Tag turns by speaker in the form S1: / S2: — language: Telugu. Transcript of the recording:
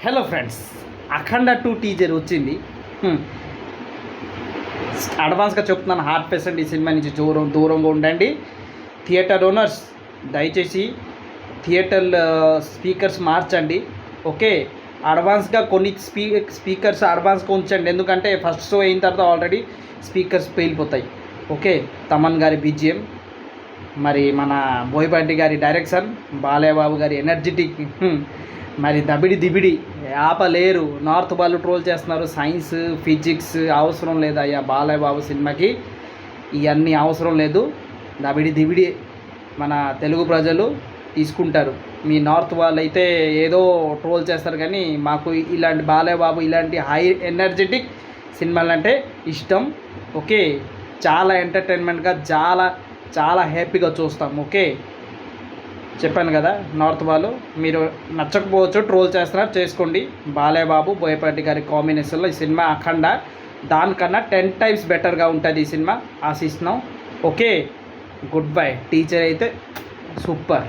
S1: హలో ఫ్రెండ్స్, అఖండ 2 టీజర్ వచ్చింది. అడ్వాన్స్గా చెప్తున్నాను, 100% ఈ సినిమా నుంచి దూరంగా ఉండండి. థియేటర్ ఓనర్స్ దయచేసి థియేటర్ స్పీకర్స్ మార్చండి. ఓకే, అడ్వాన్స్గా కొన్ని స్పీకర్స్ అడ్వాన్స్గా ఉంచండి, ఎందుకంటే ఫస్ట్ షో అయిన తర్వాత ఆల్రెడీ స్పీకర్స్ పేలిపోతాయి. ఓకే, తమన్ గారి బీజిఎం, మరి మన బోయపాటి గారి డైరెక్షన్, బాలయ్యబాబు గారి ఎనర్జెటిక్, మరి దబిడి ఆపలేరు. నార్త్ వాళ్ళు ట్రోల్ చేస్తున్నారు, సైన్స్ ఫిజిక్స్ అవసరం లేదు అయ్యా బాలయ్యబాబు సినిమాకి, ఇవన్నీ అవసరం లేదు. దబిడి మన తెలుగు ప్రజలు తీసుకుంటారు. మీ నార్త్ వాళ్ళు అయితే ఏదో ట్రోల్ చేస్తారు, కానీ మాకు ఇలాంటి బాలయ్యబాబు ఇలాంటి హై ఎనర్జెటిక్ సినిమాలు అంటే ఇష్టం. ఓకే, చాలా ఎంటర్టైన్మెంట్గా చాలా హ్యాపీగా చూస్తాం. ఓకే, చెప్పాను కదా, నార్త్ వాళ్ళు మీరు నచ్చకపోవచ్చు, ట్రోల్ చేస్తున్నారు, చేసుకోండి. బాలయ్యబాబు బోయపాటి గారి కాంబినేషన్లో ఈ సినిమా అఖండ దానికన్నా 10 times బెటర్గా ఉంటుంది ఈ సినిమా, ఆశిస్తున్నాం. Okay, good bye. టీచర్ అయితే సూపర్.